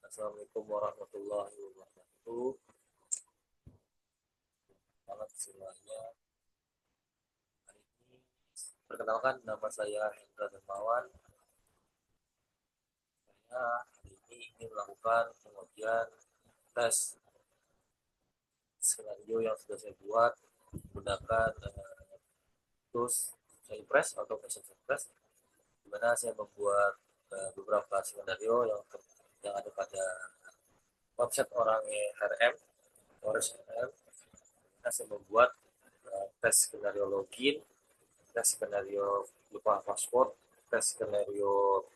Assalamualaikum warahmatullahi wabarakatuh. Selamat semuanya. Hari ini perkenalkan nama saya Hendra Dermawan. Saya hari ini ingin melakukan pengujian tes skenario yang sudah saya buat menggunakan tools Cypress atau Passion Cypress, di mana saya membuat beberapa skenario yang ada pada website orang HRM, Forest HRM. Saya membuat tes skenario login, tes skenario lupa password, tes skenario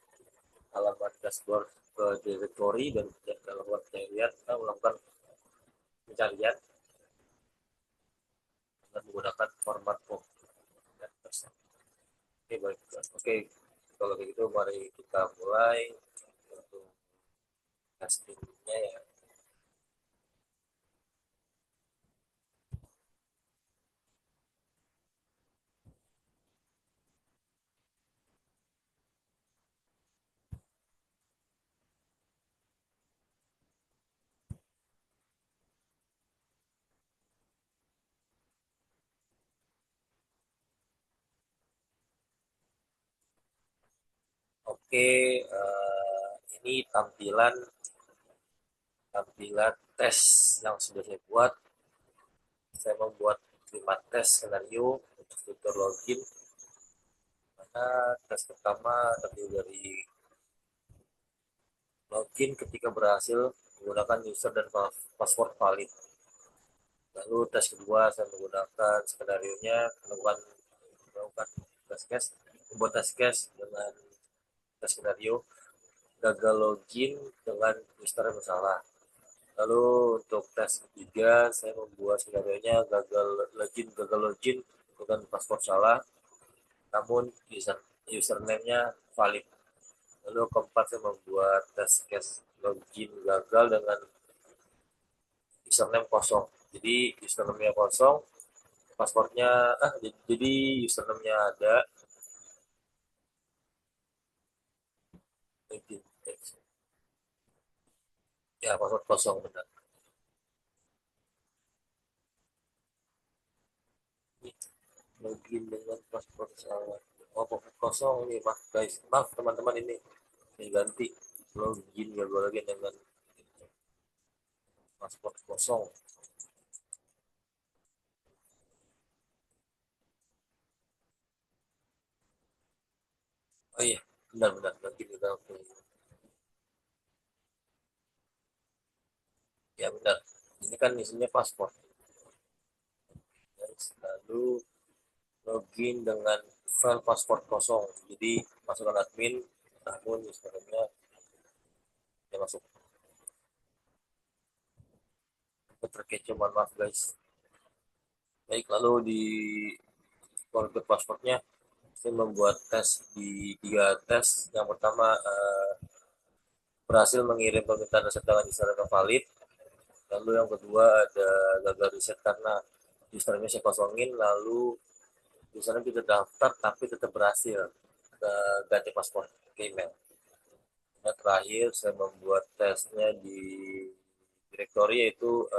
halaman dashboard ke directory, dan dalam waktu saya lihat kita melakukan pencarian dengan menggunakan format form. Oke, baik. Oke, kalau begitu mari kita mulai untuk testingnya ya. Oke, ini tampilan tampilan tes yang sudah saya buat. Saya membuat 5 tes skenario untuk fitur login. Mana tes pertama terdiri dari login ketika berhasil menggunakan user dan password valid. Lalu tes kedua saya menggunakan skenario-nya melakukan test case, membuat test case dengan tes skenario gagal login dengan user yang bersalah. Lalu untuk tes ketiga saya membuat skenario-nya gagal login dengan password salah, namun username-nya valid. Lalu keempat saya membuat test case login gagal dengan username kosong. Jadi username-nya kosong, passwordnya jadi username-nya ada, ya password kosong benar. Login dengan password salah. Oh, password kosong ini, maaf guys, maaf teman-teman, ini ganti login gagal login dengan password kosong. Oh iya, benar-benar login gagal. Ya benar, ini kan isinya password. Lalu login dengan file password kosong, jadi masukkan admin namun username-nya ya masuk. Terkecoh, mohon maaf guys. Baik, lalu di forget passwordnya saya membuat tes di 3 tes. Yang pertama, berhasil mengirim permintaan reset dengan username valid. Lalu yang kedua ada gagal reset karena username saya kosongin, lalu username tidak daftar tapi tetap berhasil ganti password ke email. Nah, terakhir saya membuat tesnya di directory, yaitu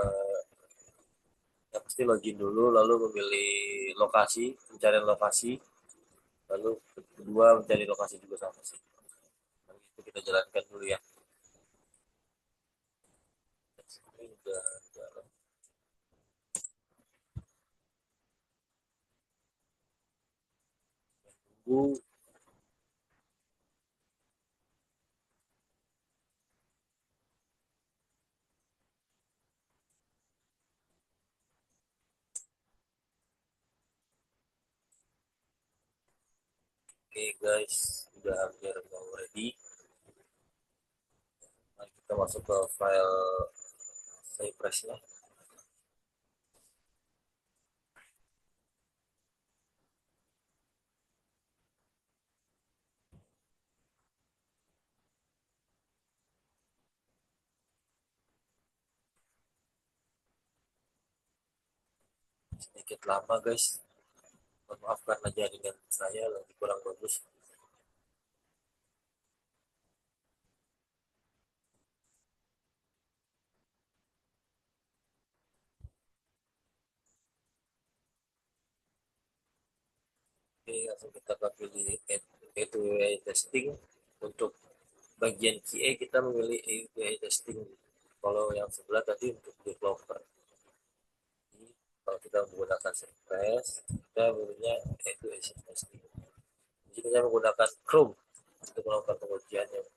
yang pasti login dulu, lalu memilih lokasi, pencarian lokasi, lalu kedua mencari lokasi juga sama sih. Nah, itu kita jalankan dulu ya. Ini udah jalan. Tunggu. Oke guys, udah hampir mau ready. Mari kita masuk ke file Cypress-nya. Sedikit lama guys, mohon maaf karena jaringan saya lagi kurang bagus. Ini langsung kita pilih A2A testing. Untuk bagian QA kita memilih A2A testing. Kalau yang sebelah tadi untuk developer. Jadi, kalau kita menggunakan Cypress, kita memilihnya A2A testing. Jadi kita menggunakan Chrome untuk melakukan pengujiannya.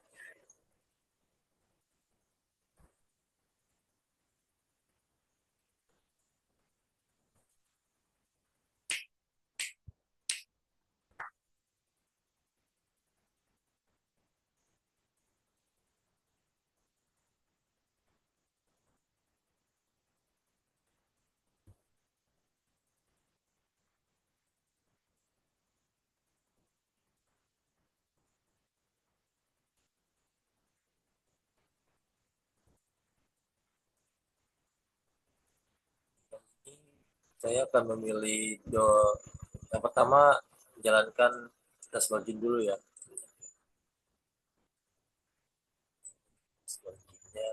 Saya akan memilih yang pertama menjalankan tes login dulu ya. Tes loginnya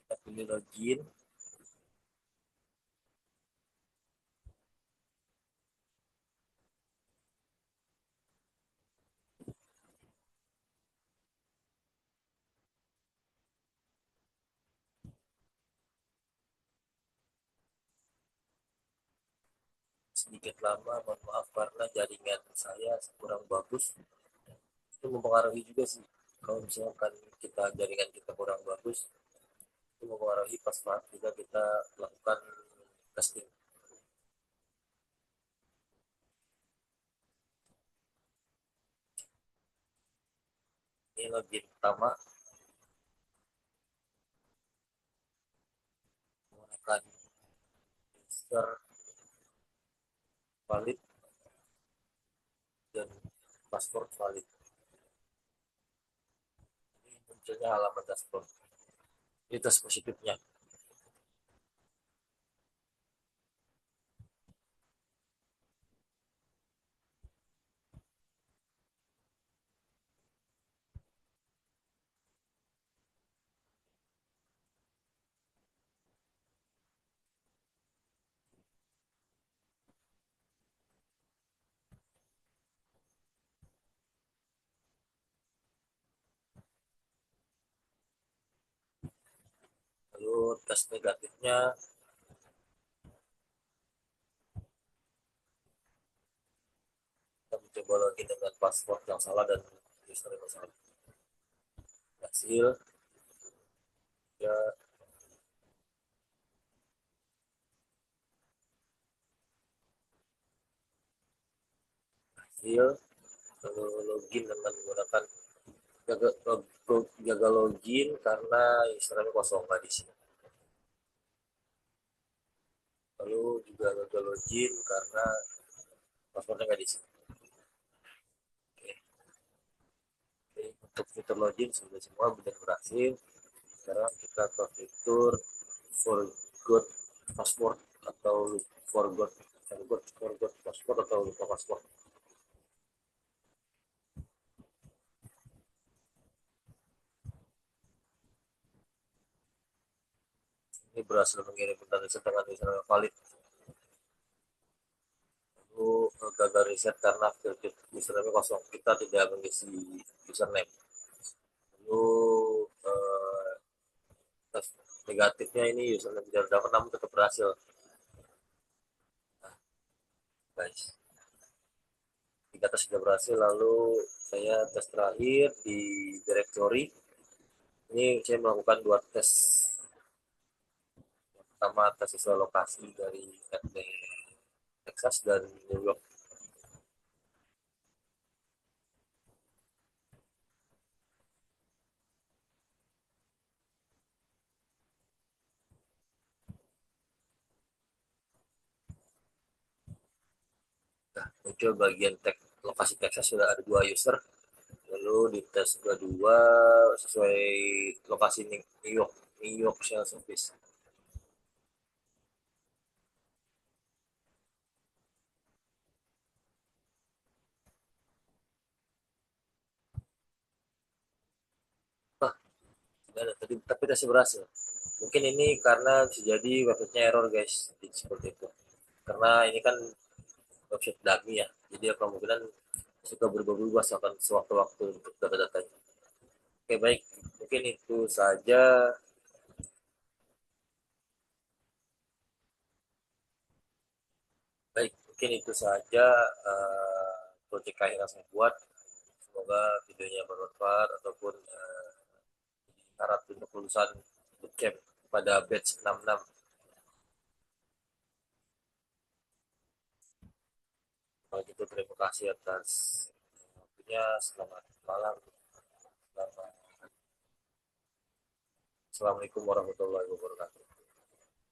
kita pilih login, sedikit lama, mohon maaf karena jaringan saya kurang bagus. Itu mempengaruhi juga sih. Kalau misalkan jaringan kita kurang bagus, itu mempengaruhi pas saat kita lakukan testing. Ini login pertama, menggunakan user valid dan password valid. Ini munculnya halaman dashboard. Ini tes positifnya. Lalu tes negatifnya, kita mencoba login dengan password yang salah dan username yang salah. Hasil ya, hasil lalu login dengan menggunakan jaga, jaga login karena username kosong nggak diisi. Lalu juga gagal login karena passwordnya nggak diisi. Oke. Oke. Untuk fitur login sudah semua benar berhasil. Sekarang kita ke fitur forgot password atau forgot forgot password atau lupa password. Ini berhasil mengirim tanda riset dengan username valid. Lalu gagal riset karena username kosong, kita tidak mengisi username. Lalu negatifnya ini username tidak dapat namun tetap berhasil. Nah, guys, tiga tes sudah berhasil. Lalu saya tes terakhir di directory. Ini saya melakukan dua tes. Yang pertama tes sesuai lokasi dari Texas dan New York. Nah, muncul bagian lokasi Texas sudah ada dua user. Lalu di tes kedua sesuai lokasi New York Sales Service. dan tapi masih berhasil. Mungkin ini karena bisa jadi websitenya error guys, jadi seperti itu. Karena ini kan website dummy ya, jadi ya kemungkinan suka berubah-ubah akan sewaktu-waktu untuk data-datanya. Oke baik, mungkin itu saja. Baik, mungkin itu saja proyek yang saya buat. Semoga videonya bermanfaat ataupun syarat untuk lulusan bootcamp pada batch 66. Kalau gitu terima kasih atas waktunya. Selamat malam. Selamat. Assalamualaikum warahmatullahi wabarakatuh.